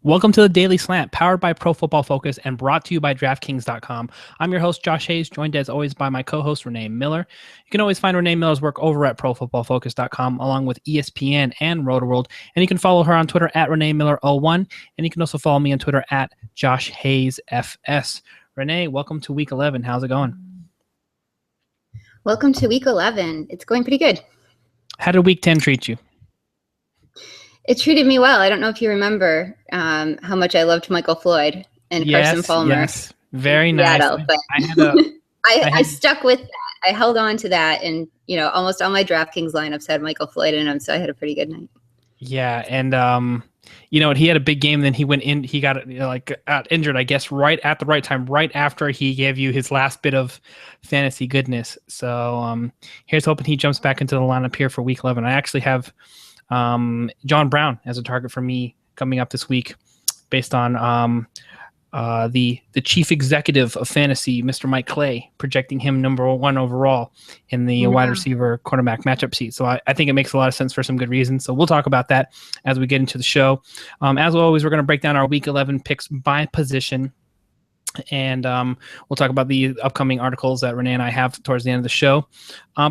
Welcome to the Daily Slant, powered by Pro Football Focus and brought to you by DraftKings.com. I'm your host, Josh Hayes, joined as always by my co-host, Renee Miller. You can always find Renee Miller's work over at ProFootballFocus.com, along with ESPN and RotoWorld. And you can follow her on Twitter at ReneeMiller01, and you can also follow me on Twitter at JoshHayesFS. Renee, welcome to Week 11. How's it going? Welcome to Week 11. It's going pretty good. How did Week 10 treat you? It treated me well. I don't know if you remember how much I loved Michael Floyd and Carson Palmer. Yes, very nice. Seattle, but I stuck with that. I held on to that, and almost all my DraftKings lineups had Michael Floyd in them, so I had a pretty good night. Yeah, and he had a big game. Then he went in. He got injured, I guess, right at the right time, right after he gave you his last bit of fantasy goodness. So here's hoping he jumps back into the lineup here for Week 11. I actually have John Brown as a target for me coming up this week, based on the chief executive of fantasy, Mr. Mike Clay, projecting him number 1 overall in the wide receiver quarterback matchup seat. So I think it makes a lot of sense for some good reasons. So we'll talk about that as we get into the show. As always, we're going to break down our Week 11 picks by position. And we'll talk about the upcoming articles that Renee and I have towards the end of the show.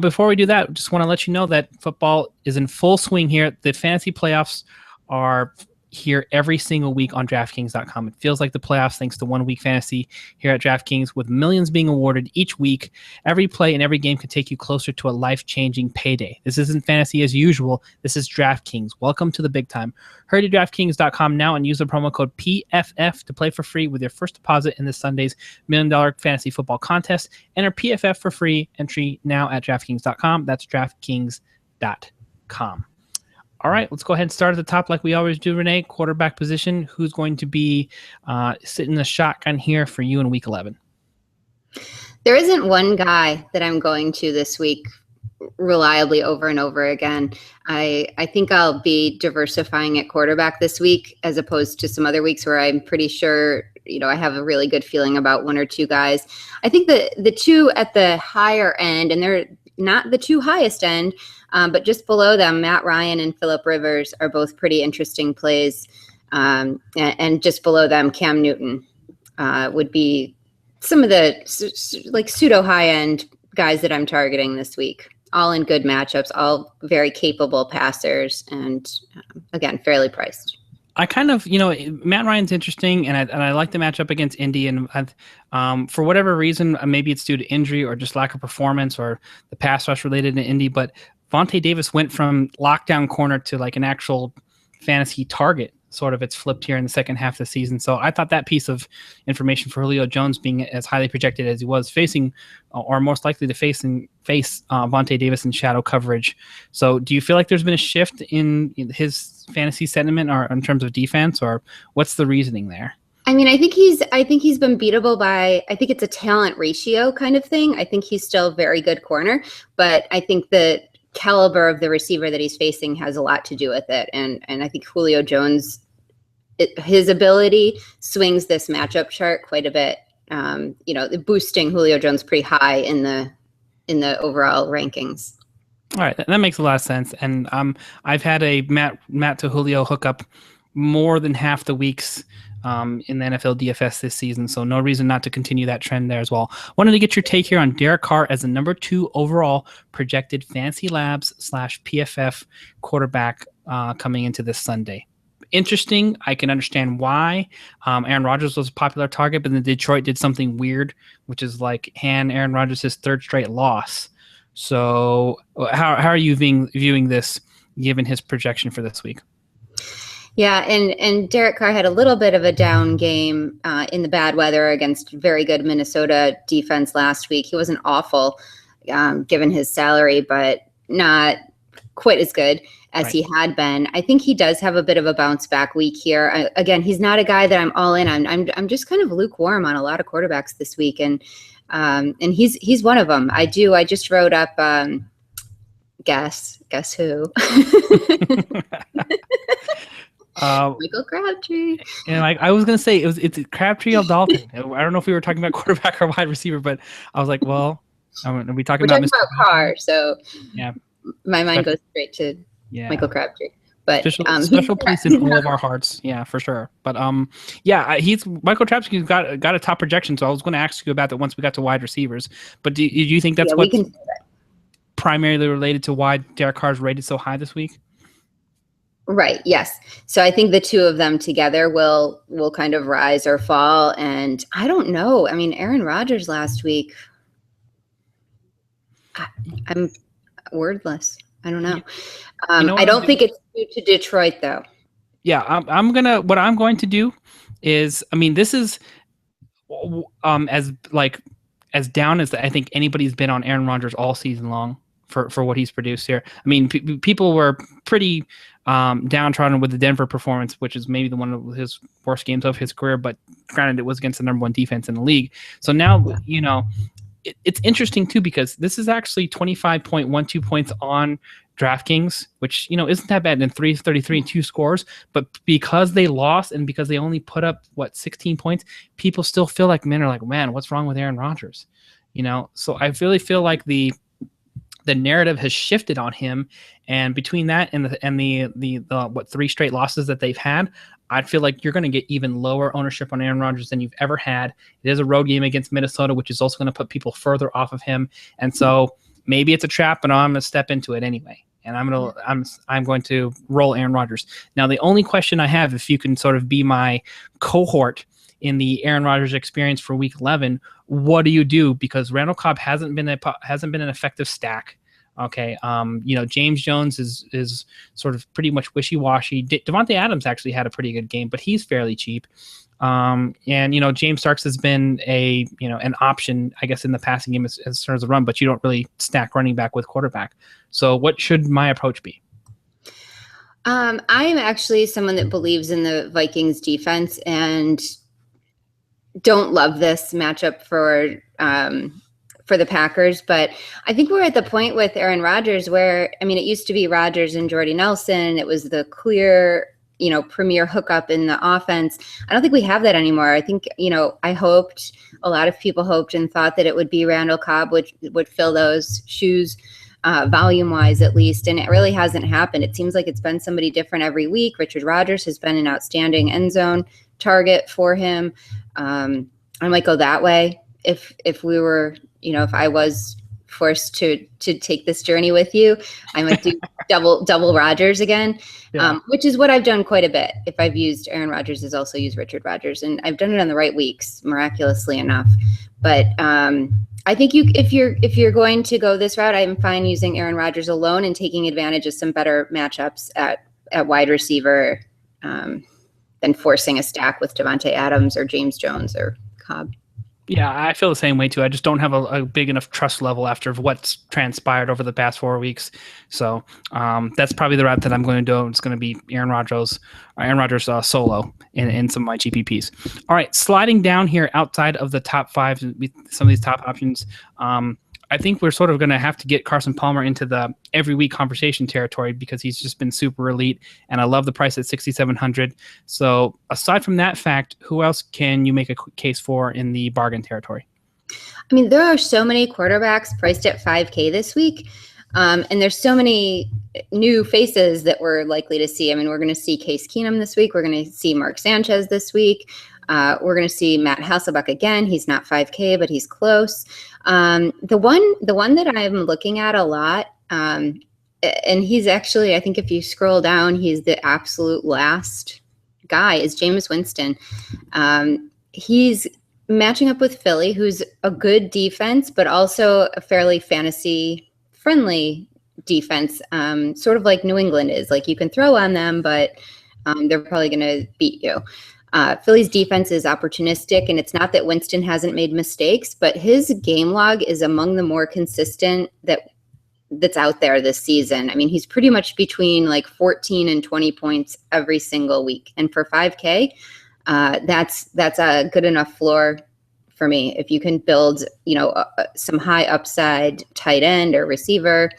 Before we do that, just want to let you know that football is in full swing here. The fantasy playoffs are here every single week on DraftKings.com. It feels like the playoffs thanks to 1 week fantasy here at DraftKings, with millions being awarded each week. Every play and every game can take you closer to a life-changing payday. This isn't fantasy as usual. This is DraftKings. Welcome to the big time. Hurry to DraftKings.com now and use the promo code PFF to play for free with your first deposit in this Sunday's $1 million fantasy football contest. Enter PFF for free entry now at DraftKings.com. That's DraftKings.com. All right, let's go ahead and start at the top like we always do, Renee. Quarterback position. Who's going to be sitting in the shotgun here for you in Week 11? There isn't one guy that I'm going to this week reliably over and over again. I think I'll be diversifying at quarterback this week, as opposed to some other weeks where I'm pretty sure I have a really good feeling about 1 or 2 guys. I think the two at the higher end, and they're not the 2 highest end, but just below them, Matt Ryan and Phillip Rivers are both pretty interesting plays. And just below them, Cam Newton would be some of the pseudo high-end guys that I'm targeting this week. All in good matchups, all very capable passers, and again, fairly priced. I kind of, Matt Ryan's interesting, and I like the matchup against Indy, and for whatever reason, maybe it's due to injury or just lack of performance or the pass rush related to Indy, but Vontae Davis went from lockdown corner to like an actual fantasy target. Sort of, it's flipped here in the second half of the season. So I thought that piece of information for Julio Jones, being as highly projected as he was, facing or most likely to face Vontae Davis in shadow coverage. So do you feel like there's been a shift in his fantasy sentiment or in terms of defense, or what's the reasoning there? I mean, I think he's been beatable by, I think it's a talent ratio kind of thing. I think he's still a very good corner, but I think the caliber of the receiver that he's facing has a lot to do with it. And I think Julio Jones, his ability swings this matchup chart quite a bit. Boosting Julio Jones pretty high in the overall rankings. All right, that makes a lot of sense. And I've had a Matt to Julio hookup more than half the weeks in the NFL DFS this season, so no reason not to continue that trend there as well. Wanted to get your take here on Derek Carr as the number 2 overall projected Fantasy Labs / PFF quarterback coming into this Sunday. Interesting. I can understand why. Aaron Rodgers was a popular target, but then Detroit did something weird, which is like hand Aaron Rodgers his 3rd straight loss. So how are you viewing this given his projection for this week? Yeah, and Derek Carr had a little bit of a down game in the bad weather against very good Minnesota defense last week. He wasn't awful given his salary, but not quite as good as he had been. I think he does have a bit of a bounce back week here. Again, he's not a guy that I'm all in on. I'm just kind of lukewarm on a lot of quarterbacks this week, and he's one of them. I just wrote up guess who. Michael Crabtree. And I was gonna say it's Crabtree or Dalton. I don't know if we were talking about quarterback or wide receiver, but I was like, well, are we talking We're about talking about Carr? So yeah, my mind goes straight to Michael Crabtree. But special place in all of our hearts. Yeah, for sure. But he's Michael Trapsky's got a top projection. So I was going to ask you about that once we got to wide receivers. But do you think that's what's primarily related to why Derek Carr's rated so high this week? Right. Yes. So I think the two of them together will kind of rise or fall. And I don't know. I mean, Aaron Rodgers last week, I'm wordless. I don't know. I don't think it's due to Detroit, though. Yeah, what I'm going to do is, I mean, this is as down as I think anybody's been on Aaron Rodgers all season long for what he's produced here. I mean, people were pretty downtrodden with the Denver performance, which is maybe one of his worst games of his career, but granted, it was against the number one defense in the league. So now, it's interesting too, because this is actually 25.12 points on DraftKings, which, isn't that bad in 333 and 2 scores, but because they lost and because they only put up 16 points, people still feel like men are like, man, what's wrong with Aaron Rodgers? So I really feel like the narrative has shifted on him, and between that and the 3 straight losses that they've had, I feel like you're going to get even lower ownership on Aaron Rodgers than you've ever had. It is a road game against Minnesota, which is also going to put people further off of him, and so maybe it's a trap, but I'm going to step into it anyway, and I'm going to roll Aaron Rodgers. Now, the only question I have, if you can sort of be my cohort in the Aaron Rodgers experience for Week 11, what do you do? Because Randall Cobb hasn't been an effective stack. Okay, James Jones is sort of pretty much wishy-washy. Devontae Adams actually had a pretty good game, but he's fairly cheap. And James Starks has been an option, I guess, in the passing game as far as the run, but you don't really stack running back with quarterback. So what should my approach be? I am actually someone that believes in the Vikings defense and don't love this matchup for the Packers, but I think we're at the point with Aaron Rodgers where, I mean, it used to be Rodgers and Jordy Nelson. It was the clear, premier hookup in the offense. I don't think we have that anymore. I think, I hoped, a lot of people hoped and thought that it would be Randall Cobb, which would fill those shoes volume-wise at least, and it really hasn't happened. It seems like it's been somebody different every week. Richard Rodgers has been an outstanding end zone target for him. I might go that way if we were, if I was forced to take this journey with you, I might do double Rodgers again, which is what I've done quite a bit. If I've used Aaron Rodgers, is also used Richard Rodgers, and I've done it on the right weeks, miraculously enough. But I think if you're going to go this route, I'm fine using Aaron Rodgers alone and taking advantage of some better matchups at wide receiver than forcing a stack with Devontae Adams or James Jones or Cobb. Yeah, I feel the same way too. I just don't have a big enough trust level after what's transpired over the past 4 weeks. So that's probably the route that I'm going to do. It's going to be Aaron Rodgers solo in some of my GPPs. All right, sliding down here outside of the top 5, some of these top options. I think we're sort of going to have to get Carson Palmer into the every week conversation territory because he's just been super elite, and I love the price at 6,700. So aside from that fact, who else can you make a case for in the bargain territory? I mean, there are so many quarterbacks priced at 5K this week, and there's so many new faces that we're likely to see. I mean, we're going to see Case Keenum this week. We're going to see Mark Sanchez this week. We're going to see Matt Hasselbeck again. He's not 5K, but he's close. The one that I'm looking at a lot, and he's actually, I think if you scroll down, he's the absolute last guy, is Jameis Winston. He's matching up with Philly, who's a good defense, but also a fairly fantasy-friendly defense, sort of like New England is. Like, you can throw on them, but they're probably going to beat you. Philly's defense is opportunistic, and it's not that Winston hasn't made mistakes, but his game log is among the more consistent that's out there this season. I mean, he's pretty much between like 14 and 20 points every single week. And for 5K, that's a good enough floor for me. If you can build, some high upside tight end or receiver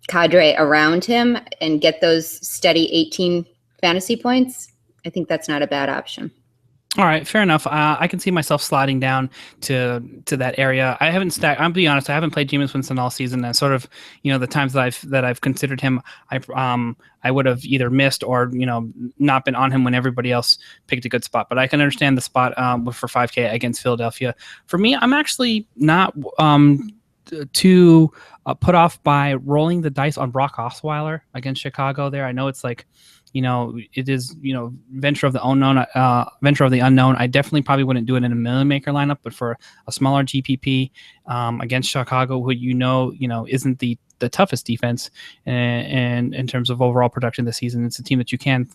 cadre around him and get those steady 18 fantasy points, I think that's not a bad option. All right, fair enough. I can see myself sliding down to that area. I haven't stacked. I'm be honest. I haven't played Jameis Winston all season, and sort of, the times that I've considered him, I would have either missed or not been on him when everybody else picked a good spot. But I can understand the spot for 5K against Philadelphia. For me, I'm actually not too put off by rolling the dice on Brock Osweiler against Chicago. There, I know it's like, it is, venture of the unknown. Venture of the unknown. I definitely probably wouldn't do it in a million maker lineup, but for a smaller GPP against Chicago, who isn't the toughest defense, and in terms of overall production this season, it's a team that you can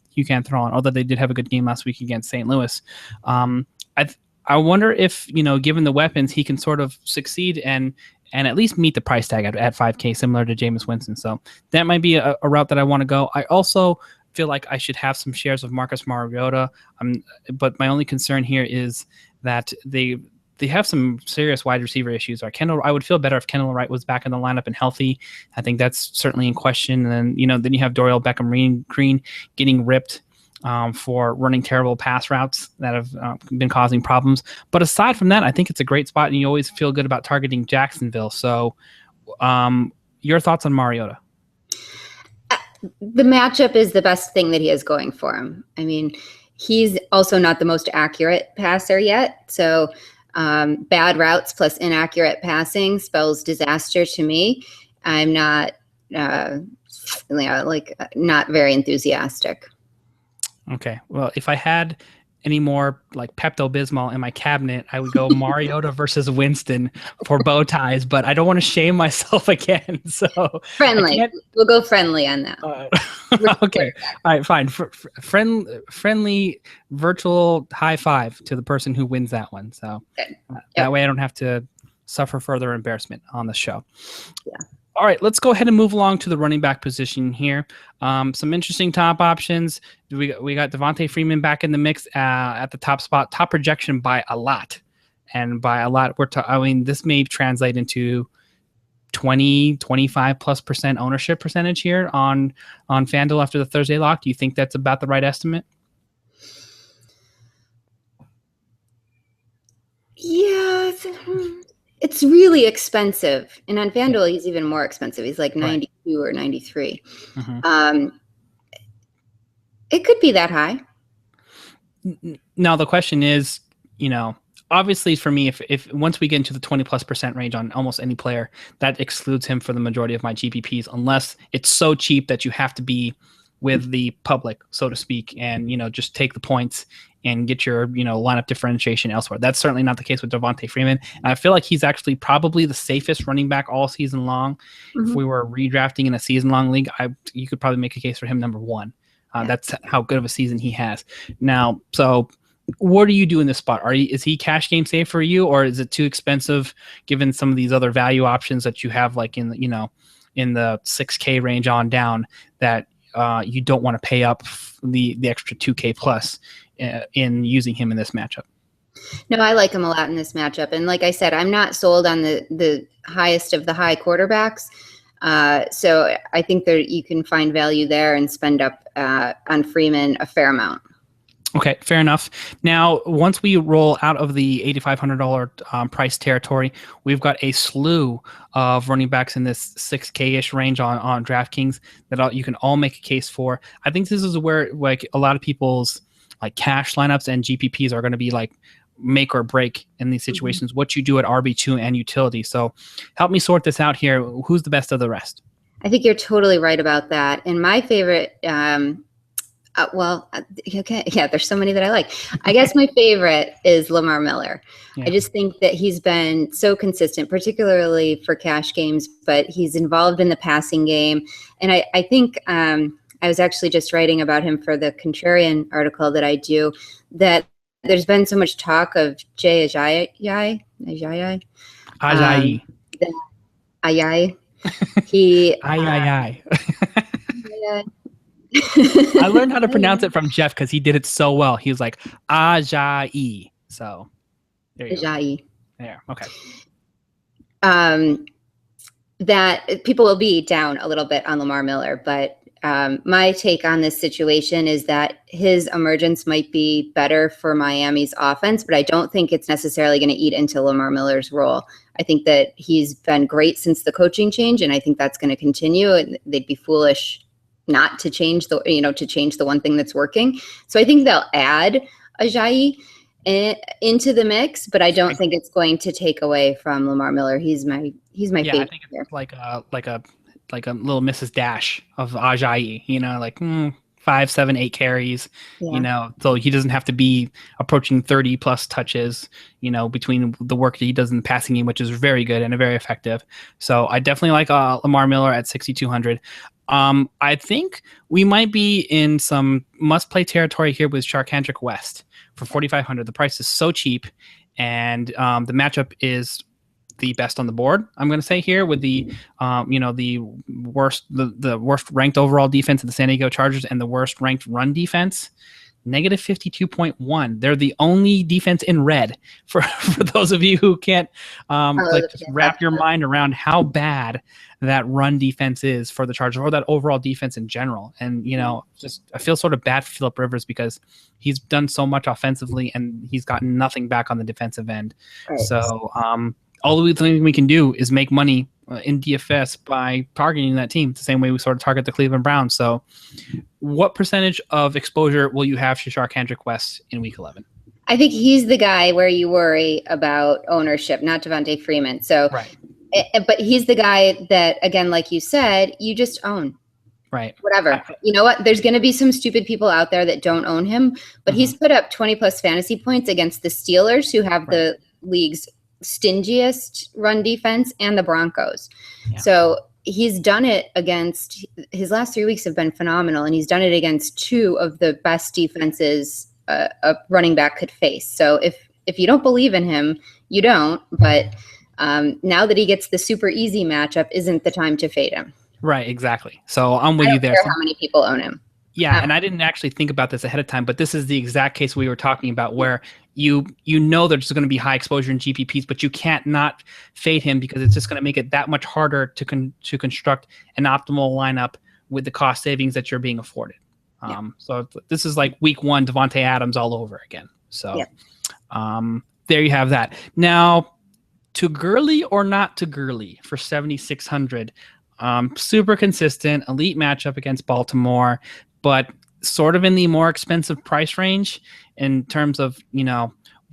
throw on. Although they did have a good game last week against St. Louis. I wonder if, given the weapons, he can sort of succeed and at least meet the price tag at 5K, similar to Jameis Winston. So that might be a route that I want to go. I also feel like I should have some shares of Marcus Mariota, but my only concern here is that they have some serious wide receiver issues. I would feel better if Kendall Wright was back in the lineup and healthy. I think that's certainly in question. And then you have Dorial Beckham-Green getting ripped for running terrible pass routes that have been causing problems. But aside from that, I think it's a great spot, and you always feel good about targeting Jacksonville. So your thoughts on Mariota? The matchup is the best thing that he has going for him. I mean, he's also not the most accurate passer yet. So bad routes plus inaccurate passing spells disaster to me. I'm not not very enthusiastic. Okay. Well, if I had any more like Pepto-Bismol in my cabinet, I would go Mariota versus Winston for bow ties, but I don't want to shame myself again. So friendly. We'll go friendly on that. Okay. All right, fine. Friendly virtual high five to the person who wins that one. So that way I don't have to suffer further embarrassment on the show. Yeah. All right, let's go ahead and move along to the running back position here. Some interesting top options. We got Devontae Freeman back in the mix at the top spot, top projection by a lot. And by a lot, this may translate into 20, 25+% ownership percentage here on FanDuel after the Thursday lock. Do you think that's about the right estimate? Yeah. It's really expensive. And on FanDuel, he's even more expensive. He's like 92 or 93. Mm-hmm. It could be that high. Now, the question is, obviously for me, if once we get into the 20+% range on almost any player, that excludes him for the majority of my GPPs, unless it's so cheap that you have to be with the public, so to speak, and, just take the points and get your, lineup differentiation elsewhere. That's certainly not the case with Devontae Freeman. And I feel like he's actually probably the safest running back all season long. Mm-hmm. If we were redrafting in a season-long league, you could probably make a case for him number one. That's how good of a season he has. Now, so what do you do in this spot? Is he cash game safe for you, or is it too expensive given some of these other value options that you have, like in the 6K range on down, that you don't want to pay up the extra 2K plus in using him in this matchup? No, I like him a lot in this matchup. And like I said, I'm not sold on the highest of the high quarterbacks. So I think you can find value there and spend up on Freeman a fair amount. Okay, fair enough. Now, once we roll out of the $8,500 price territory, we've got a slew of running backs in this 6K-ish range on DraftKings that you can all make a case for. I think this is where like a lot of people's like cash lineups and GPPs are going to be like make or break in these situations. Mm-hmm. What you do at RB2 and utility. So help me sort this out here. Who's the best of the rest? I think you're totally right about that. And my favorite, okay, yeah, there's so many that I like. I guess my favorite is Lamar Miller. Yeah. I just think that he's been so consistent, particularly for cash games, but he's involved in the passing game. And I think I was actually just writing about him for the Contrarian article that I do, that there's been so much talk of Jay Ajayi. He I learned how to pronounce it from Jeff because he did it so well. He was like Ajayi. So there you go. There. Okay. That people will be down a little bit on Lamar Miller, but My take on this situation is that his emergence might be better for Miami's offense, but I don't think it's necessarily going to eat into Lamar Miller's role. I think that he's been great since the coaching change, and I think that's going to continue. And they'd be foolish not to change the one thing that's working. So I think they'll add Ajayi into the mix, but I don't think it's going to take away from Lamar Miller. He's my favorite. I think it's like a little Mrs. Dash of Ajayi, like 5, 7, 8 carries, so he doesn't have to be approaching 30 plus touches, between the work that he does in the passing game, which is very good and very effective. So I definitely like Lamar Miller at 6,200. I think we might be in some must-play territory here with Sharkhandrick West for 4,500. The price is so cheap, and the matchup is the best on the board. I'm going to say here with the worst ranked overall defense of the San Diego Chargers and the worst ranked run defense. Negative 52.1. They're the only defense in red for those of you who can't just wrap your mind around how bad that run defense is for the Chargers or that overall defense in general. And, I feel sort of bad for Phillip Rivers because he's done so much offensively and he's gotten nothing back on the defensive end. Right. So all the thing we can do is make money in DFS by targeting that team the same way we sort of target the Cleveland Browns. So what percentage of exposure will you have to Sharkhandrick West in week 11? I think he's the guy where you worry about ownership, not Devontae Freeman. So, right. But he's the guy that, again, like you said, you just own. Right. Whatever. You know what? There's going to be some stupid people out there that don't own him, but he's put up 20 plus fantasy points against the Steelers, who have the league's stingiest run defense, and the Broncos. Yeah. So he's done it against, his last 3 weeks have been phenomenal, and he's done it against 2 of the best defenses a running back could face. So if you don't believe in him, you don't. But now that he gets the super easy matchup, isn't the time to fade him. Right, exactly. So I'm with you there. I don't care how many people own him. Yeah, and I didn't actually think about this ahead of time, but this is the exact case we were talking about where you know there's going to be high exposure in GPPs, but you can't not fade him because it's just going to make it that much harder to construct an optimal lineup with the cost savings that you're being afforded. So this is like week 1 Devontae Adams all over again. So there you have that. Now, to Gurley or not to Gurley for 7,600. Super consistent, elite matchup against Baltimore, but sort of in the more expensive price range in terms of,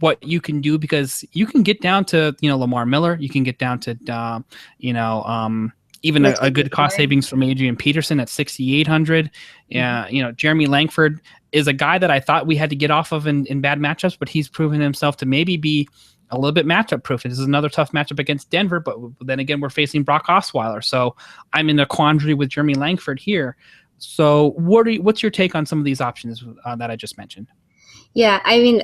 what you can do, because you can get down to, Lamar Miller. You can get down to, even a good cost savings from Adrian Peterson at 6,800. Jeremy Langford is a guy that I thought we had to get off of in bad matchups, but he's proven himself to maybe be a little bit matchup proof. This is another tough matchup against Denver, but then again, we're facing Brock Osweiler. So I'm in a quandary with Jeremy Langford here. So what's your take on some of these options that I just mentioned? Yeah, I mean,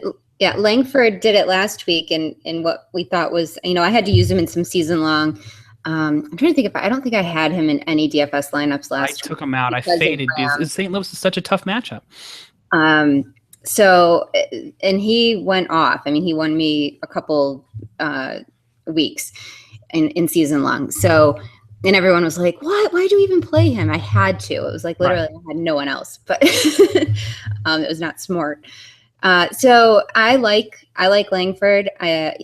Langford did it last week in what we thought was, I had to use him in some season long. I'm trying to think I don't think I had him in any DFS lineups last week. I took him out. I faded because St. Louis is such a tough matchup. So, and he went off. I mean, he won me a couple weeks in season long. So, and everyone was like, "What? Why do you even play him?" I had to. It was like literally I had no one else, but it was not smart. So I like Langford.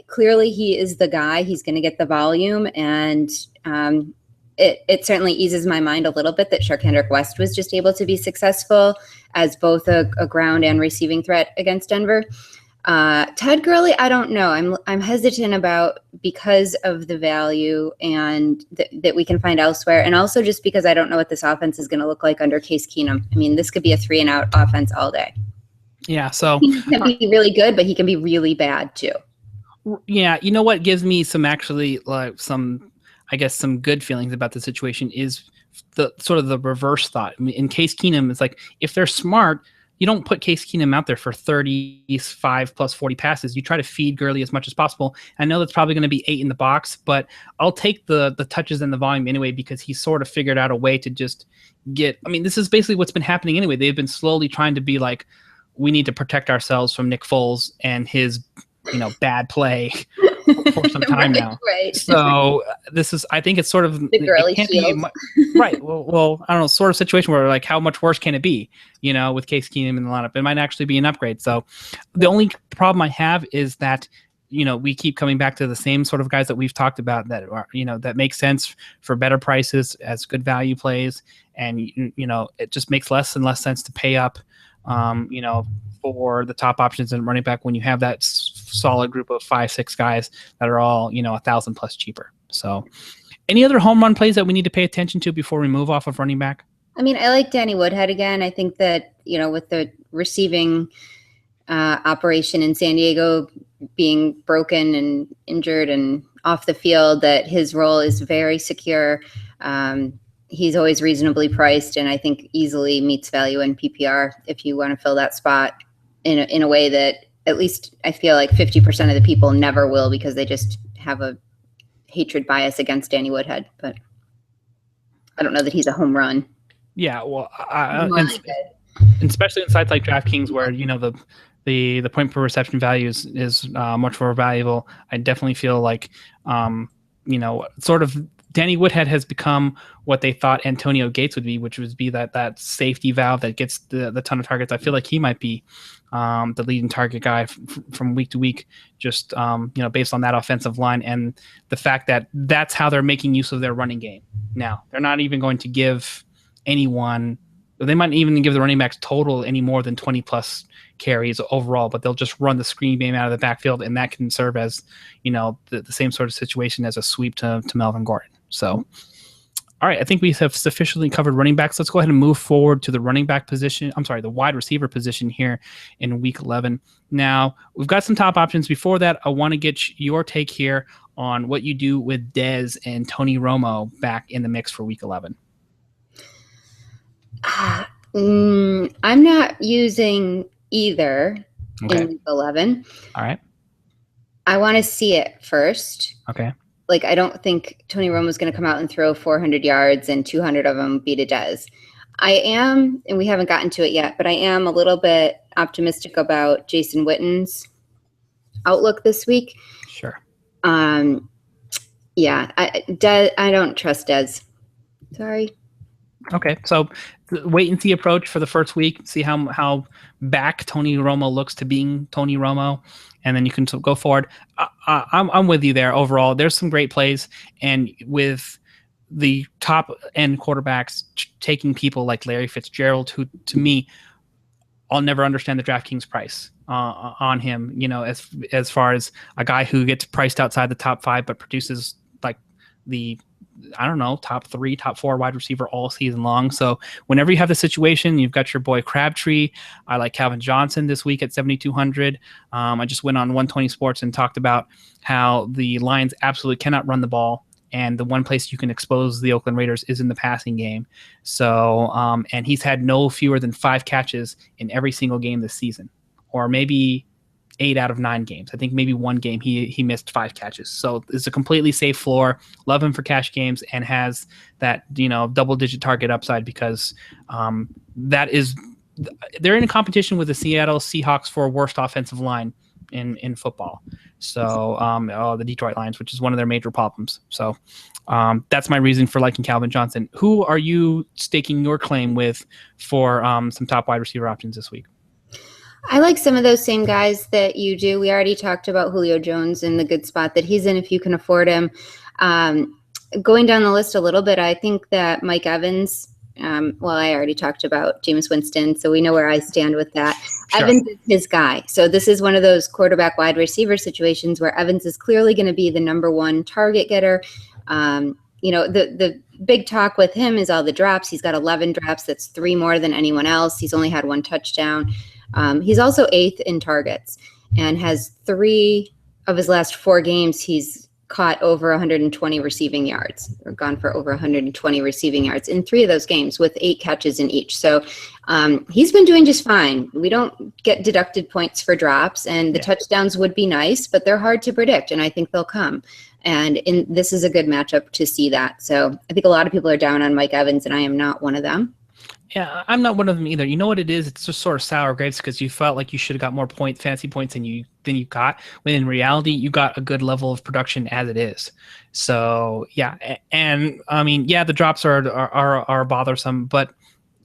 Clearly, he is the guy. He's going to get the volume, and it certainly eases my mind a little bit that Sharkhandrick West was just able to be successful as both a ground and receiving threat against Denver. Todd Gurley, I don't know. I'm hesitant about because of the value and that we can find elsewhere, and also just because I don't know what this offense is going to look like under Case Keenum. I mean, this could be a 3-and-out offense all day. Yeah, so he can be really good, but he can be really bad too. Yeah, you know what gives me some some good feelings about the situation is the sort of the reverse thought. I mean, in Case Keenum, it's like if they're smart, you don't put Case Keenum out there for 35 plus 40 passes. You try to feed Gurley as much as possible. I know that's probably going to be 8 in the box, but I'll take the touches and the volume anyway because he's sort of figured out a way to just get. I mean, this is basically what's been happening anyway. They've been slowly trying to be like, we need to protect ourselves from Nick Foles and his, bad play for some time now. Right. So this is, I think it's sort of The girly it can't shield. be right. Well, I don't know, sort of situation where like how much worse can it be? With Case Keenum in the lineup, it might actually be an upgrade. So the only problem I have is that we keep coming back to the same sort of guys that we've talked about that are that make sense for better prices as good value plays, and it just makes less and less sense to pay up, for the top options and running back when you have that solid group of 5-6 guys that are all $1,000 plus cheaper. So, any other home run plays that we need to pay attention to before we move off of running back? I mean, I like Danny Woodhead again. I think that with the receiving operation in San Diego being broken and injured and off the field, that his role is very secure. He's always reasonably priced, and I think easily meets value in PPR if you want to fill that spot in a way that at least I feel like 50% of the people never will, because they just have a hatred bias against Danny Woodhead. But I don't know that he's a home run. Yeah, well, and especially in sites like DraftKings where the point per reception value is much more valuable. I definitely feel like sort of Danny Woodhead has become what they thought Antonio Gates would be, which would be that safety valve that gets the ton of targets. I feel like he might be the leading target guy from week to week, just based on that offensive line and the fact that that's how they're making use of their running game. Now, they're not even going to give anyone, they might even give the running backs total any more than 20 plus carries overall, but they'll just run the screen game out of the backfield, and that can serve as the same sort of situation as a sweep to Melvin Gordon. So all right, I think we have sufficiently covered running backs. Let's go ahead and move forward to the running back position. I'm sorry, the wide receiver position here in week 11. Now, we've got some top options. Before that, I want to get your take here on what you do with Dez and Tony Romo back in the mix for week 11. I'm not using either in week 11. All right. I want to see it first. Okay. Like, I don't think Tony Romo is going to come out and throw 400 yards and 200 of them be to Dez. I am, and we haven't gotten to it yet, but I am a little bit optimistic about Jason Witten's outlook this week. Sure. Yeah, I don't trust Dez. Sorry. Okay, so wait and see approach for the first week. See how back Tony Romo looks to being Tony Romo, and then you can go forward. I'm with you there overall. There's some great plays, and with the top end quarterbacks taking people like Larry Fitzgerald, who to me, I'll never understand the DraftKings price on him. As far as a guy who gets priced outside the top 5 but produces like the top 3, top 4 wide receiver all season long. So whenever you have the situation, you've got your boy Crabtree. I like Calvin Johnson this week at 7,200. I just went on 120 Sports and talked about how the Lions absolutely cannot run the ball, and the one place you can expose the Oakland Raiders is in the passing game. So, and he's had no fewer than 5 catches in every single game this season, or maybe 8 out of 9 games. I think maybe one game he missed 5 catches. So it's a completely safe floor. Love him for cash games, and has that double-digit target upside because that is they're in a competition with the Seattle Seahawks for worst offensive line in football. So the Detroit Lions, which is one of their major problems. So that's my reason for liking Calvin Johnson. Who are you staking your claim with for some top wide receiver options this week? I like some of those same guys that you do. We already talked about Julio Jones and the good spot that he's in if you can afford him. Going down the list a little bit, I think that Mike Evans, I already talked about Jameis Winston, so we know where I stand with that. Sure. Evans is his guy. So this is one of those quarterback wide receiver situations where Evans is clearly going to be the number one target getter. The big talk with him is all the drops. He's got 11 drops. That's 3 more than anyone else. He's only had 1 touchdown. He's also 8th in targets and has 3 of his last 4 games. He's caught over 120 receiving yards, or gone for over 120 receiving yards in 3 of those games with 8 catches in each. So he's been doing just fine. We don't get deducted points for drops, and the touchdowns would be nice, but they're hard to predict, and I think they'll come. And this is a good matchup to see that. So I think a lot of people are down on Mike Evans, and I am not one of them. Yeah, I'm not one of them either. You know what it is? It's just sort of sour grapes because you felt like you should have got more fantasy points than you got. When in reality, you got a good level of production as it is. So yeah, and I mean, yeah, the drops are bothersome, but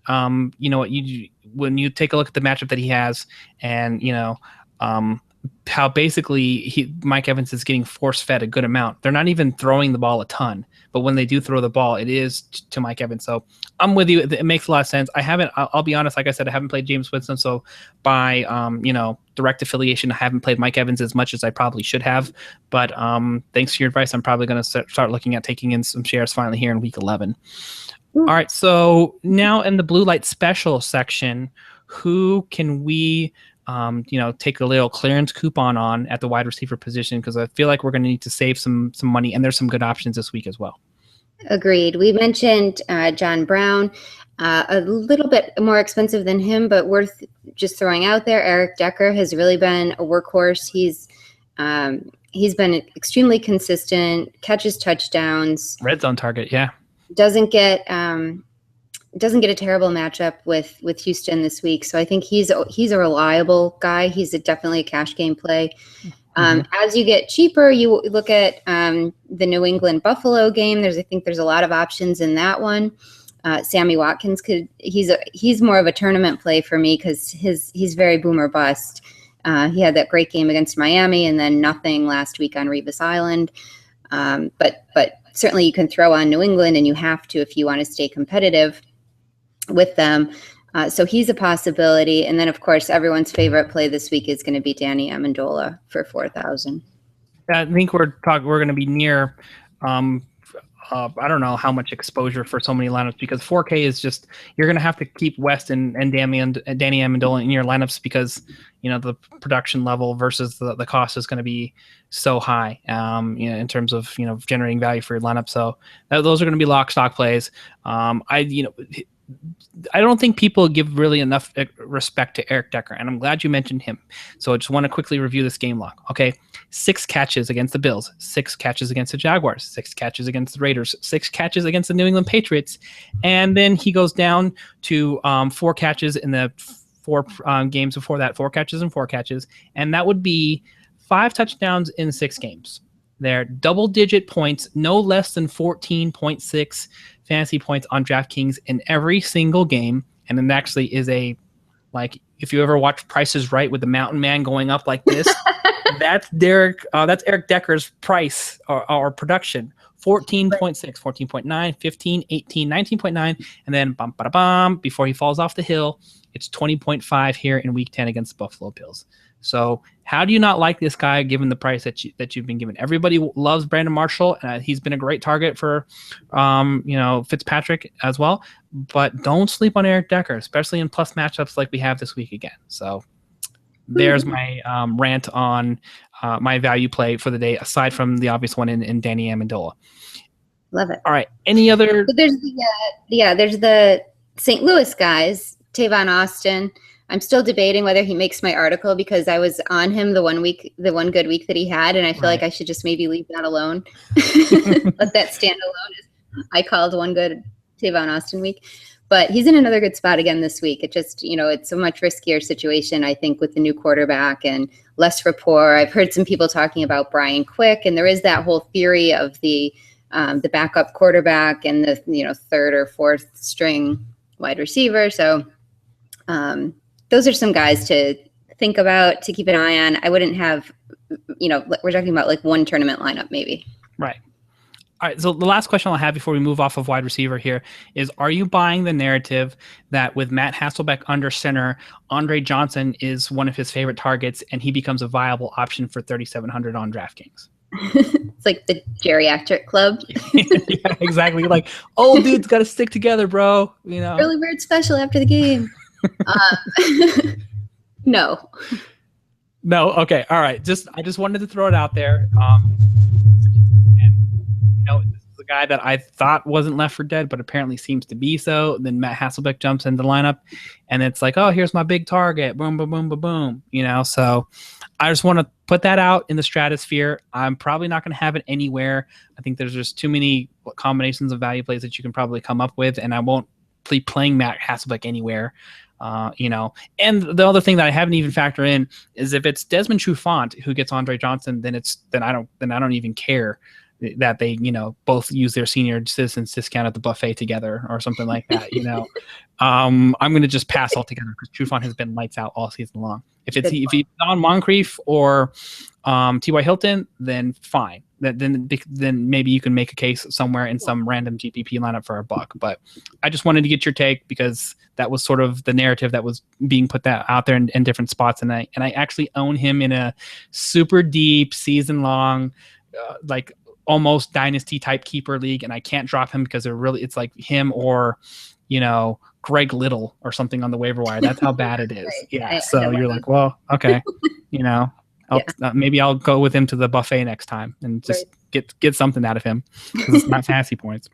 you know what? When you take a look at the matchup that he has, and um, how basically Mike Evans is getting force fed a good amount. They're not even throwing the ball a ton, but when they do throw the ball, it is to Mike Evans. So I'm with you. It makes a lot of sense. I haven't. I'll be honest. Like I said, I haven't played James Winston, so by direct affiliation, I haven't played Mike Evans as much as I probably should have. But thanks to your advice, I'm probably going to start looking at taking in some shares finally here in week 11. All right, so now in the blue light special section, who can we, take a little clearance coupon on at the wide receiver position? Because I feel like we're going to need to save some money, and there's some good options this week as well. Agreed. We mentioned John Brown, a little bit more expensive than him, but worth just throwing out there. Eric Decker has really been a workhorse. He's been extremely consistent, catches touchdowns, Red zone target, yeah. Doesn't get a terrible matchup with Houston this week. So I think he's a reliable guy. He's definitely a cash game play. As you get cheaper, you look at the New England Buffalo game. I think there's a lot of options in that one. Sammy Watkins he's more of a tournament play for me because he's very boom or bust. He had that great game against Miami and then nothing last week on Rebus Island. But certainly you can throw on New England, and you have to if you want to stay competitive with them. So he's a possibility. And then, of course, everyone's favorite play this week is going to be Danny Amendola for 4,000. I think we're going to be near. I don't know how much exposure for so many lineups because 4K is just you're going to have to keep West and Danny Amendola in your lineups because the production level versus the cost is going to be so high in terms of generating value for your lineup. So those are going to be lock stock plays. I don't think people give really enough respect to Eric Decker, and I'm glad you mentioned him. So I just want to quickly review this game log. Okay, 6 catches against the Bills, 6 catches against the Jaguars, 6 catches against the Raiders, 6 catches against the New England Patriots, and then he goes down to 4 catches in the 4 games before that, 4 catches and 4 catches, and that would be 5 touchdowns in 6 games. They're double-digit points, no less than 14.6 fantasy points on DraftKings in every single game. And then actually is if you ever watch Price is Right with the mountain man going up like this, that's Eric Decker's price or production. 14.6, 14.9, 15, 18, 19.9, and then before he falls off the hill, it's 20.5 here in week 10 against the Buffalo Bills. So how do you not like this guy given the price that you've been given? Everybody loves Brandon Marshall. He's been a great target for, Fitzpatrick as well. But don't sleep on Eric Decker, especially in plus matchups like we have this week again. So there's my rant on my value play for the day, aside from the obvious one in Danny Amendola. Love it. All right. Any other? So there's the St. Louis guys, Tavon Austin. I'm still debating whether he makes my article because I was on him the one good week that he had, and I feel like I should just maybe leave that alone. Let that stand alone. I called one good Tavon Austin week. But he's in another good spot again this week. It just, it's a much riskier situation, I think, with the new quarterback and less rapport. I've heard some people talking about Brian Quick, and there is that whole theory of the backup quarterback and the, third or fourth string wide receiver. So those are some guys to think about, to keep an eye on. I wouldn't have, we're talking about like one tournament lineup maybe. Right. All right, so the last question I'll have before we move off of wide receiver here is, are you buying the narrative that with Matt Hasselbeck under center, Andre Johnson is one of his favorite targets and he becomes a viable option for 3,700 on DraftKings? It's like the geriatric club. Yeah, exactly. Like, old dude's got to stick together, bro. Early bird special after the game. No. No. Okay. All right. I just wanted to throw it out there. This is a guy that I thought wasn't left for dead, but apparently seems to be so. Then Matt Hasselbeck jumps into the lineup, and it's like, oh, here's my big target. Boom, boom, boom, boom, boom. So I just want to put that out in the stratosphere. I'm probably not going to have it anywhere. I think there's just too many combinations of value plays that you can probably come up with, and I won't likely playing Matt Hasselbeck anywhere. And the other thing that I haven't even factored in is if it's Desmond Trufant who gets Andre Johnson, then I don't even care that they both use their senior citizens discount at the buffet together or something like that. I'm going to just pass altogether because Trufant has been lights out all season long. If he's on Moncrief or T.Y. Hilton, then fine. Then maybe you can make a case somewhere in some random GPP lineup for $1. But I just wanted to get your take because that was sort of the narrative that was being put out there in different spots, and I actually own him in a super deep season long, like almost dynasty type keeper league, and I can't drop him because it's like him or Greg Little or something on the waiver wire. That's how bad it is. Right. Yeah. So you're like, well, okay, maybe I'll go with him to the buffet next time and just get something out of him because it's not fantasy points.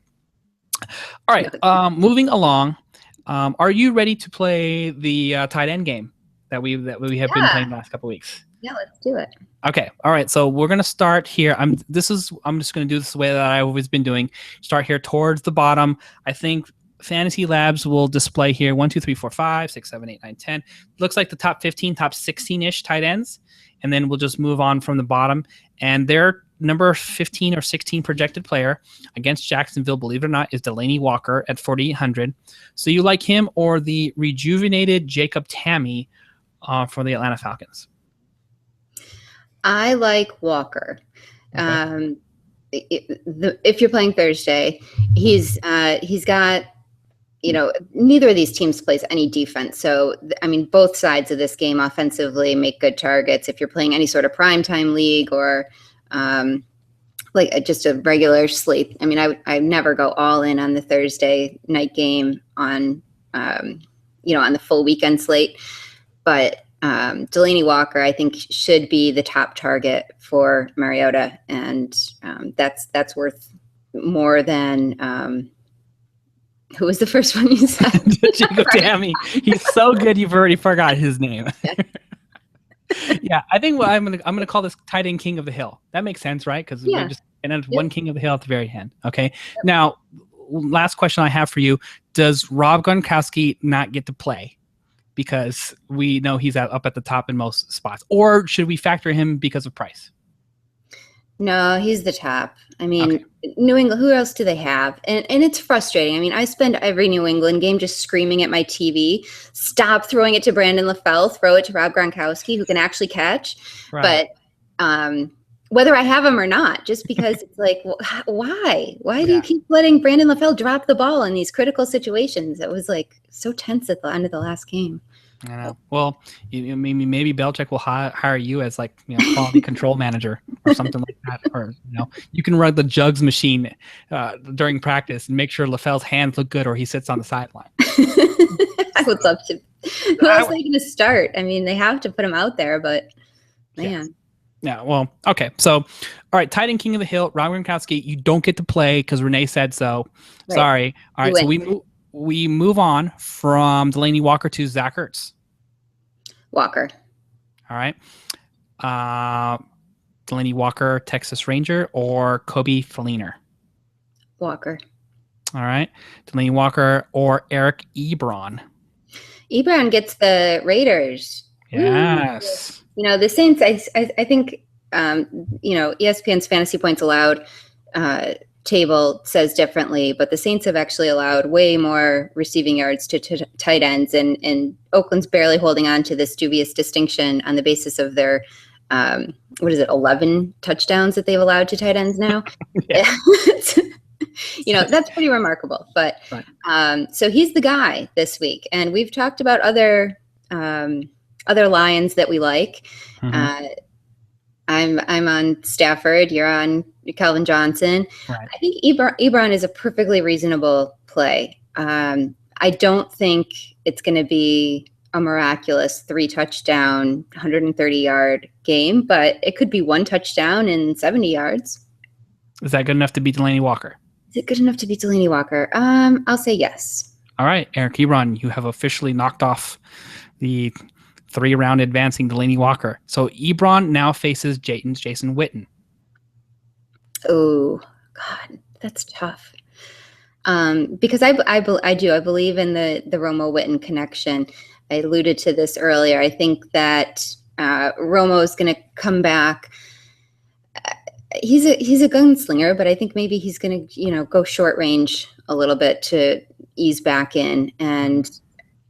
All right. Moving along. Are you ready to play the tight end game that we have been playing the last couple of weeks? Yeah, let's do it. Okay. All right. So we're going to start here. I'm just going to do this the way that I've always been doing. Start here towards the bottom. I think Fantasy Labs will display here 1, 2, 3, 4, 5, 6, 7, 8, 9, 10. Looks like the top 15, top 16-ish tight ends. And then we'll just move on from the bottom. And their number 15 or 16 projected player against Jacksonville, believe it or not, is Delaney Walker at 4,800. So you like him or the rejuvenated Jacob Tamme for the Atlanta Falcons? I like Walker. Okay. If you're playing Thursday, he's got, neither of these teams plays any defense. So, both sides of this game offensively make good targets. If you're playing any sort of primetime league or just a regular slate, I never go all in on the Thursday night game on the full weekend slate. But Delaney Walker, I think, should be the top target for Mariota, and that's worth more than who was the first one you said? Jacob Tamme. He's so good, you've already forgot his name. Yeah, I think I'm gonna call this tight end king of the hill. That makes sense, right? Because we're just one king of the hill at the very end. Okay. Yep. Now, last question I have for you: does Rob Gronkowski not get to play? Because we know he's up at the top in most spots, or should we factor him because of price? No, he's the top. Okay. New England, who else do they have? And it's frustrating. I spend every New England game just screaming at my TV, stop throwing it to Brandon LaFell, throw it to Rob Gronkowski, who can actually catch. Right. But whether I have him or not, just because it's like, why? Why do you keep letting Brandon LaFell drop the ball in these critical situations? It was like so tense at the end of the last game. I know. Well, maybe Belichick will hire you as quality control manager or something like that, or you can run the jugs machine during practice and make sure LaFell's hands look good, or he sits on the sideline. I would love to. Who else are they going to start? They have to put him out there, but man. Yeah. Well, okay. So, all right, tight end king of the hill, Rob Gronkowski. You don't get to play because Renee said so. Right. Sorry. All right. So we move on from Delaney Walker to Zach Ertz. Walker. All right. Delaney Walker, Texas Ranger, or Kobe Fleener? Walker. All right. Delaney Walker or Eric Ebron? Ebron gets the Raiders. Yes. The Saints, I think, ESPN's fantasy points allowed table says differently, but the Saints have actually allowed way more receiving yards to tight ends, and Oakland's barely holding on to this dubious distinction on the basis of their 11 touchdowns that they've allowed to tight ends now. That's pretty remarkable. But so he's the guy this week, and we've talked about other Lions that we like. Mm-hmm. I'm on Stafford. You're on Calvin Johnson. Right. I think Ebron is a perfectly reasonable play. I don't think it's going to be a miraculous 3-touchdown, 130-yard game, but it could be 1 touchdown and 70 yards. Is that good enough to beat Delaney Walker? Is it good enough to beat Delaney Walker? I'll say yes. All right, Eric Ebron, you have officially knocked off the 3-round advancing Delaney Walker. So Ebron now faces Jason Witten. Oh, God, that's tough. Because I believe in the Romo Witten connection. I alluded to this earlier. I think that Romo is going to come back. He's a gunslinger, but I think maybe he's going to go short range a little bit to ease back in. And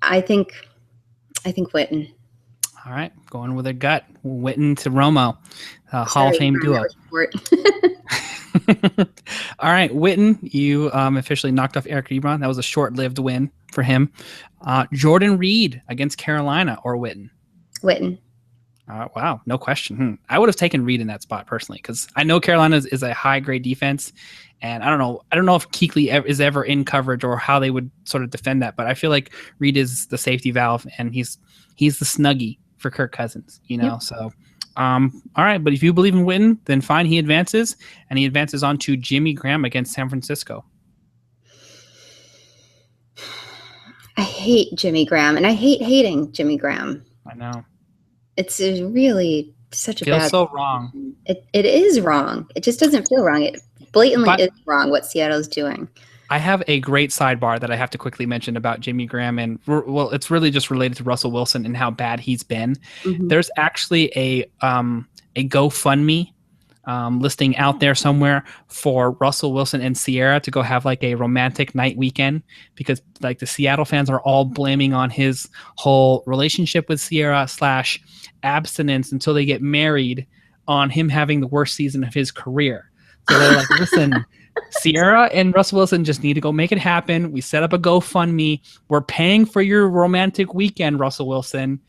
I think Witten. All right, going with a gut. Witten to Romo, Hall of Fame duo. All right, Witten, you officially knocked off Eric Ebron. That was a short-lived win for him. Jordan Reed against Carolina or Witten? Witten. Wow, no question. I would have taken Reed in that spot personally because I know Carolina is a high-grade defense, and I don't know if Kuechly is ever in coverage or how they would sort of defend that. But I feel like Reed is the safety valve, and he's the snuggie for Kirk Cousins. Yep. So. All right, but if you believe in Witten, then fine. He advances, and he advances on to Jimmy Graham against San Francisco. I hate Jimmy Graham, and I hate hating Jimmy Graham. I know. It's really such a Feels bad. so wrong. It is wrong. It just doesn't feel wrong. It blatantly is wrong what Seattle's doing. I have a great sidebar that I have to quickly mention about Jimmy Graham, and it's really just related to Russell Wilson and how bad he's been. Mm-hmm. There's actually a GoFundMe listing out there somewhere for Russell Wilson and Sierra to go have like a romantic night weekend because like the Seattle fans are all blaming on his whole relationship with Sierra / abstinence until they get married on him having the worst season of his career. So they're like, listen. Sierra and Russell Wilson just need to go make it happen. We set up a GoFundMe. We're paying for your romantic weekend, Russell Wilson.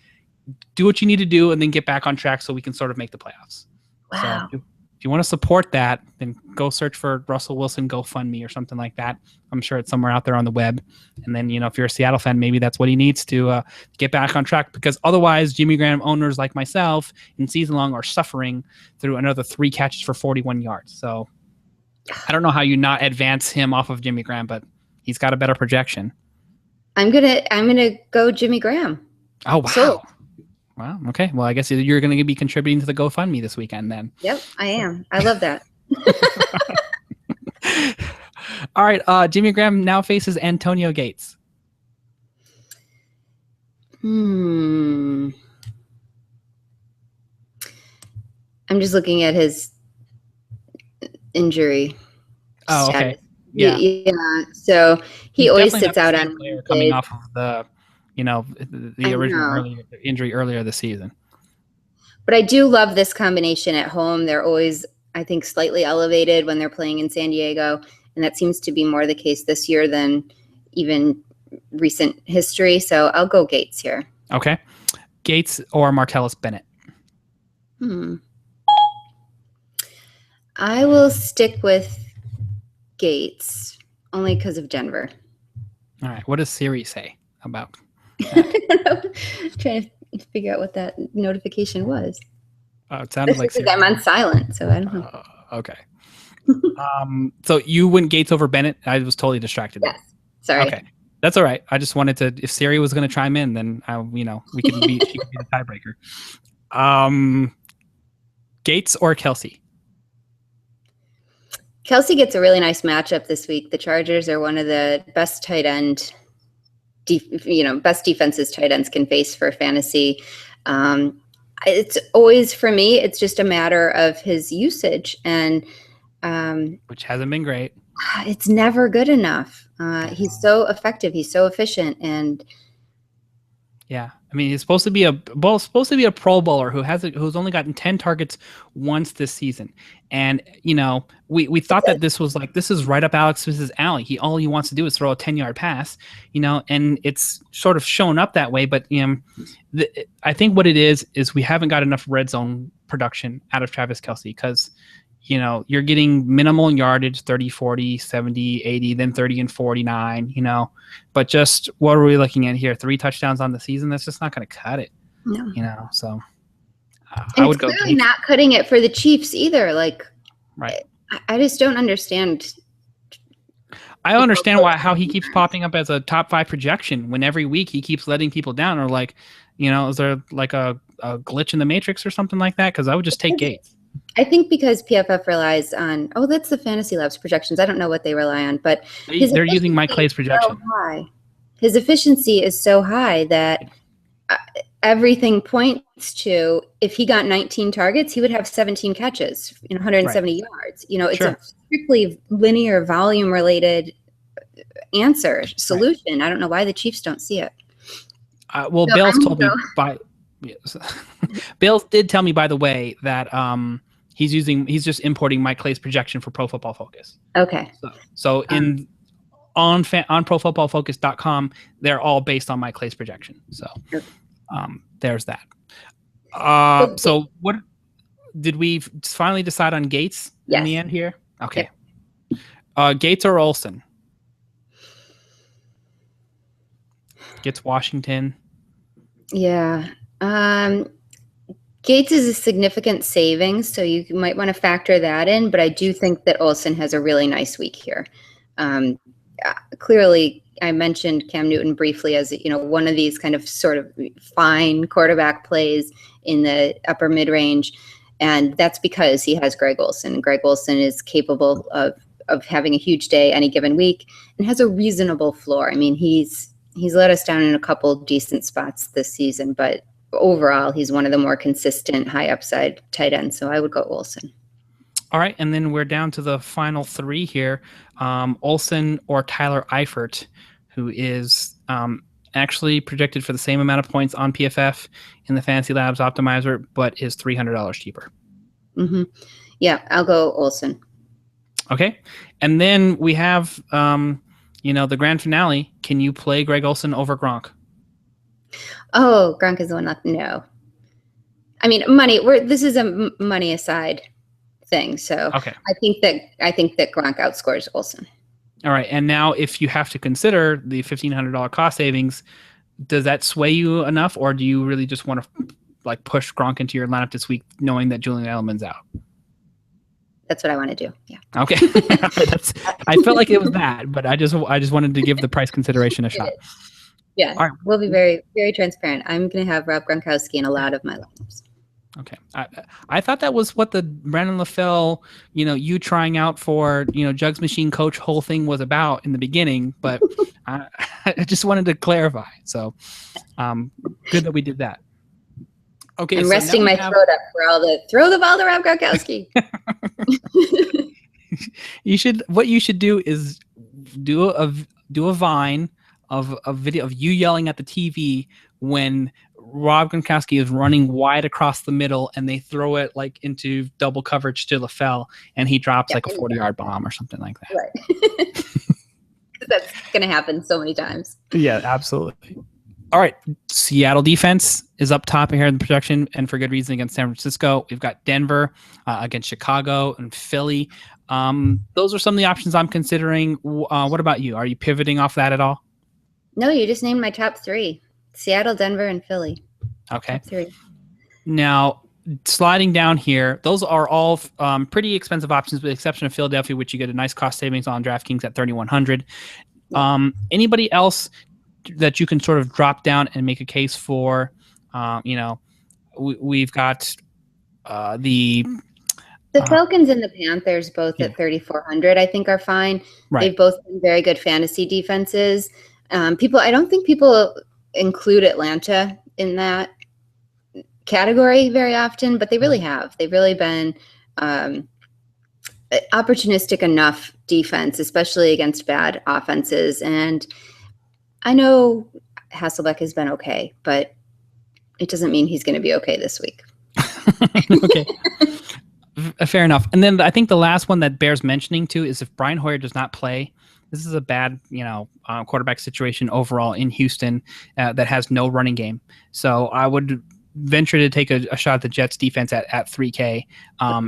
Do what you need to do and then get back on track so we can sort of make the playoffs. Wow. So if you want to support that, then go search for Russell Wilson GoFundMe or something like that. I'm sure it's somewhere out there on the web. And then, if you're a Seattle fan, maybe that's what he needs to get back on track because otherwise Jimmy Graham owners like myself in season long are suffering through another 3 catches for 41 yards. So I don't know how you not advance him off of Jimmy Graham, but he's got a better projection. I'm gonna go Jimmy Graham. Oh wow! So, wow. Okay. Well, I guess you're going to be contributing to the GoFundMe this weekend then. Yep, I am. I love that. All right. Jimmy Graham now faces Antonio Gates. I'm just looking at his injury. Oh, status. okay. Yeah. Yeah. So he always sits out on coming off of the original injury earlier this season. But I do love this combination at home. They're always, I think, slightly elevated when they're playing in San Diego, and that seems to be more the case this year than even recent history. So I'll go Gates here. Okay. Gates or Martellus Bennett? I will stick with Gates only because of Denver. All right. What does Siri say about that? Trying to figure out what that notification was. It sounded like Siri. I'm on silent, so I don't know. Okay. So you went Gates over Bennett? I was totally distracted. Yes. Sorry. Okay. That's all right. I just wanted to, if Siri was going to chime in, then she could be the tiebreaker. Gates or Kelsey? Kelsey gets a really nice matchup this week. The Chargers are one of the best tight end, best defenses tight ends can face for fantasy. It's always, for me, it's just a matter of his usage, and which hasn't been great. It's never good enough. He's so effective. He's so efficient, and yeah, I mean, he's supposed to be a Pro Bowler who's only gotten 10 targets once this season, and we thought that this is right up Alex Smith's alley. All he wants to do is throw a 10-yard pass, and it's sort of shown up that way. But I think what it is we haven't got enough red zone production out of Travis Kelce because you're getting minimal yardage, 30, 40, 70, 80, then 30 and 49, but just what are we looking at here? 3 touchdowns on the season. That's just not going to cut it. No. So I would go. Clearly not cutting it for the Chiefs either. Right. I just don't understand. I understand how he keeps popping up as a top 5 projection when every week he keeps letting people down or is there like a glitch in the matrix or something like that? Because I would just take Gates. I think because PFF relies on, that's the Fantasy Labs projections. I don't know what they rely on, but they're using Mike Clay's projection. So high. His efficiency is so high that everything points to, if he got 19 targets, he would have 17 catches in 170 yards. It's a strictly linear volume related solution. I don't know why the Chiefs don't see it. Bales told me Bales did tell me, by the way, that he's just importing Mike Clay's projection for Pro Football Focus. Okay. So on ProFootballFocus.com, they're all based on Mike Clay's projection. So there's that. So what did we finally decide on Gates in the end here? Okay. Yep. Gates or Olsen? Gets Washington. Yeah. Gates is a significant savings, so you might want to factor that in, but I do think that Olsen has a really nice week here. Clearly, I mentioned Cam Newton briefly as one of these kind of sort of fine quarterback plays in the upper mid-range, and that's because he has Greg Olsen. Greg Olsen is capable of having a huge day any given week and has a reasonable floor. I mean, he's let us down in a couple decent spots this season, but overall, he's one of the more consistent high upside tight ends. So I would go Olsen. All right, and then we're down to the final three here. Olsen or Tyler Eifert, who is actually projected for the same amount of points on PFF in the Fantasy Labs optimizer, but is $300 cheaper. Mm-hmm. Yeah, I'll go Olsen. Okay, and then we have the grand finale. Can you play Greg Olsen over Gronk? Oh, Gronk is the one left. No. I mean, this is a money aside thing. So okay. I think that Gronk outscores Olsen. All right. And now if you have to consider the $1,500 cost savings, does that sway you enough, or do you really just want to push Gronk into your lineup this week knowing that Julian Edelman's out? That's what I want to do. Yeah. Okay. I felt like it was that, but I just wanted to give the price consideration a shot. Yeah. All right. We'll be very, very transparent. I'm going to have Rob Gronkowski in a lot of my lineups. Okay. I thought that was what the Brandon LaFell, you trying out for, Jugs Machine coach whole thing was about in the beginning, but I just wanted to clarify. So good that we did that. Okay. I'm resting my throat up for all the throw the ball to Rob Gronkowski. What you should do is do a Vine of a video of you yelling at the TV when Rob Gronkowski is running wide across the middle and they throw it into double coverage to LaFell and he drops a 40-yard bomb or something like that. Right. That's going to happen so many times. Yeah, absolutely. All right. Seattle defense is up top here in the projection, and for good reason, against San Francisco. We've got Denver against Chicago and Philly. Those are some of the options I'm considering. What about you? Are you pivoting off that at all? No, you just named my top three. Seattle, Denver, and Philly. Okay. Top three. Now, sliding down here, those are all pretty expensive options, with the exception of Philadelphia, which you get a nice cost savings on DraftKings at $3,100. Anybody else that you can sort of drop down and make a case for? We've got the Falcons and the Panthers both at 3,400. I think are fine. Right. They've both been very good fantasy defenses. I don't think people include Atlanta in that category very often, but they really have. They've really been opportunistic enough defense, especially against bad offenses. And I know Hasselbeck has been okay, but it doesn't mean he's going to be okay this week. Okay. Fair enough. And then I think the last one that bears mentioning too is if Brian Hoyer does not play, this is a bad, quarterback situation overall in Houston that has no running game. So I would venture to take a shot at the Jets defense at 3K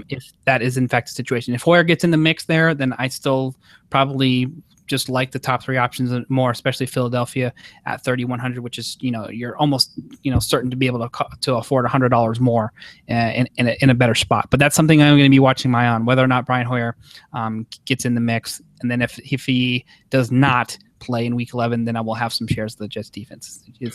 if that is in fact the situation. If Hoyer gets in the mix there, then I still probably just like the top three options more, especially Philadelphia at 3,100, which is, you're almost, certain to be able to afford $100 more in a better spot. But that's something I'm going to be watching my eye on, whether or not Brian Hoyer gets in the mix. And then if he does not play in week 11, then I will have some shares of the Jets defense. Do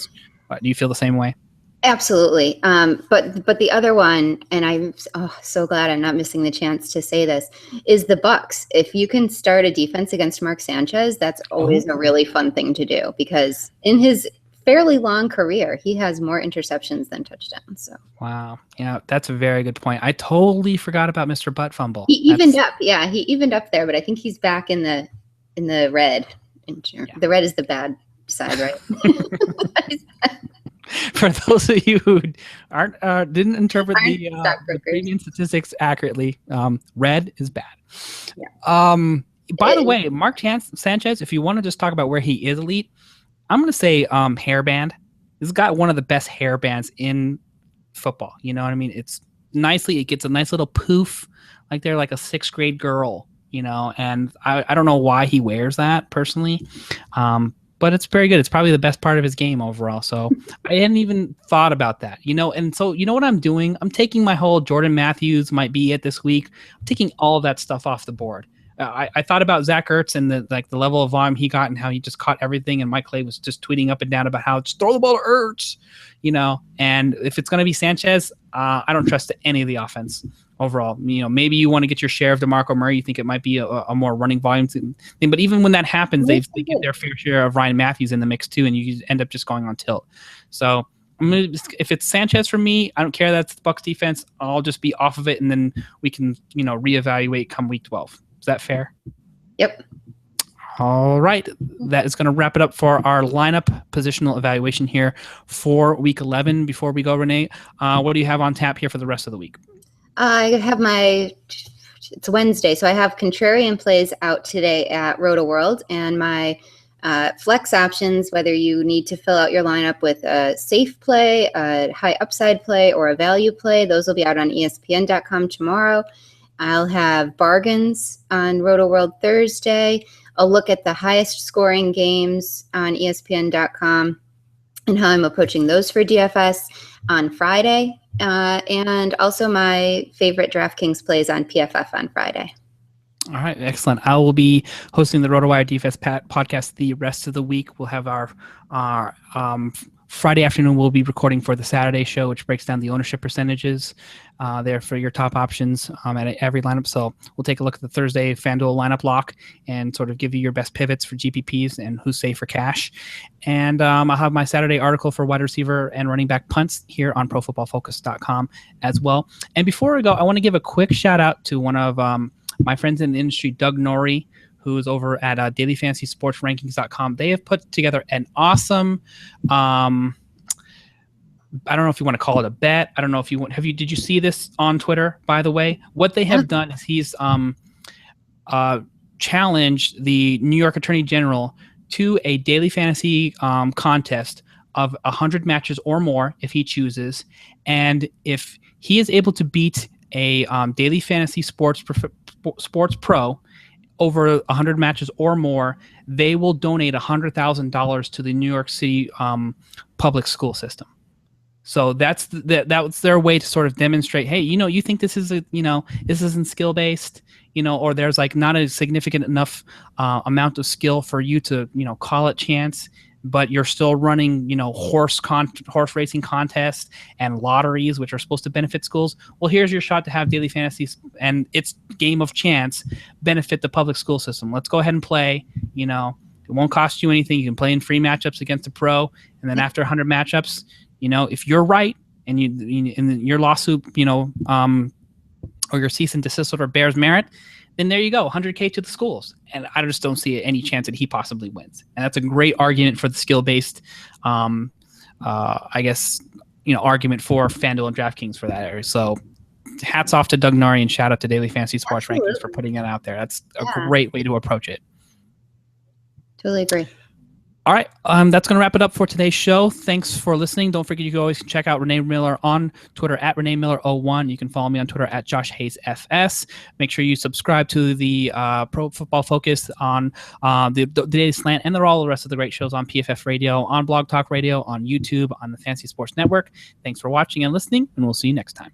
you feel the same way? Absolutely. But the other one, and I'm so glad I'm not missing the chance to say this, is the Bucks. If you can start a defense against Mark Sanchez, that's always a really fun thing to do, because in his fairly long career, he has more interceptions than touchdowns. So wow, yeah, that's a very good point. I totally forgot about Mr. Butt Fumble. He evened up. Yeah, he evened up there, but I think he's back in the red. The red is the bad side, right? For those of you who aren't didn't interpret the premium statistics accurately, red is bad. Yeah. By the way, Mark Sanchez, if you want to just talk about where he is elite, I'm going to say hairband. He's got one of the best hairbands in football. You know what I mean? It gets a nice little poof, like they're like a 6th grade girl, you know, and I don't know why he wears that personally. But it's very good. It's probably the best part of his game overall. So I hadn't even thought about that, you know. And so you know what I'm doing? I'm taking my whole Jordan Matthews might be it this week. I'm taking all of that stuff off the board. I thought about Zach Ertz and the level of volume he got and how he just caught everything. And Mike Clay was just tweeting up and down about how just throw the ball to Ertz, you know. And if it's going to be Sanchez, I don't trust any of the offense overall. You know, maybe you want to get your share of DeMarco Murray. You think it might be a more running volume thing. But even when that happens, they get their fair share of Ryan Matthews in the mix too, and you end up just going on tilt. So if it's Sanchez for me, I don't care that's the Bucs defense. I'll just be off of it, and then we can, you know, reevaluate come week 12. Is that fair? Yep. All right. That is going to wrap it up for our lineup positional evaluation here for week 11. Before we go, Renee, what do you have on tap here for the rest of the week? I have it's Wednesday, so I have contrarian plays out today at RotoWorld, and my flex options, whether you need to fill out your lineup with a safe play, a high upside play, or a value play, those will be out on ESPN.com tomorrow. I'll have bargains on RotoWorld Thursday. I'll look at the highest scoring games on ESPN.com and how I'm approaching those for DFS on Friday. And also my favorite DraftKings plays on PFF on Friday. All right, excellent. I will be hosting the RotoWire DFS podcast the rest of the week. We'll have our Friday afternoon, we'll be recording for the Saturday show, which breaks down the ownership percentages there for your top options at every lineup. So we'll take a look at the Thursday FanDuel lineup lock and sort of give you your best pivots for GPPs and who's safe for cash. And I'll have my Saturday article for wide receiver and running back punts here on ProFootballFocus.com as well. And before we go, I want to give a quick shout out to one of my friends in the industry, Doug Norrie, who is over at dailyfantasysportsrankings.com. They have put together an awesome, I don't know if you want to call it a bet. I don't know if you want, did you see this on Twitter, by the way? What they have done is he's challenged the New York Attorney General to a daily fantasy contest of 100 matches or more if he chooses. And if he is able to beat a daily fantasy sports pro over 100 matches or more, they will donate $100,000 to the New York City public school system. So that's their way to sort of demonstrate, hey, you know, you think this is this isn't skill based, you know, or there's like not a significant enough amount of skill for you to, you know, call it chance, but you're still running, you know, horse racing contests and lotteries, which are supposed to benefit schools. Well, here's your shot to have daily fantasies and its game of chance benefit the public school system. Let's go ahead and play. You know, it won't cost you anything. You can play in free matchups against a pro, and then after 100 matchups, you know, if you're right and your lawsuit, you know, or your cease and desist order bears merit, then there you go, 100K to the schools. And I just don't see any chance that he possibly wins. And that's a great argument for the skill-based, I guess, you know, argument for FanDuel and DraftKings for that area. So hats off to Doug Norrie and shout out to Daily Fantasy Sports Rankings for putting it out there. That's a great way to approach it. Totally agree. All right, that's going to wrap it up for today's show. Thanks for listening. Don't forget you can always check out Renee Miller on Twitter at ReneeMiller01. You can follow me on Twitter at JoshHayesFS. Make sure you subscribe to the Pro Football Focus on the Daily Slant, and all the rest of the great shows on PFF Radio, on Blog Talk Radio, on YouTube, on the Fantasy Sports Network. Thanks for watching and listening, and we'll see you next time.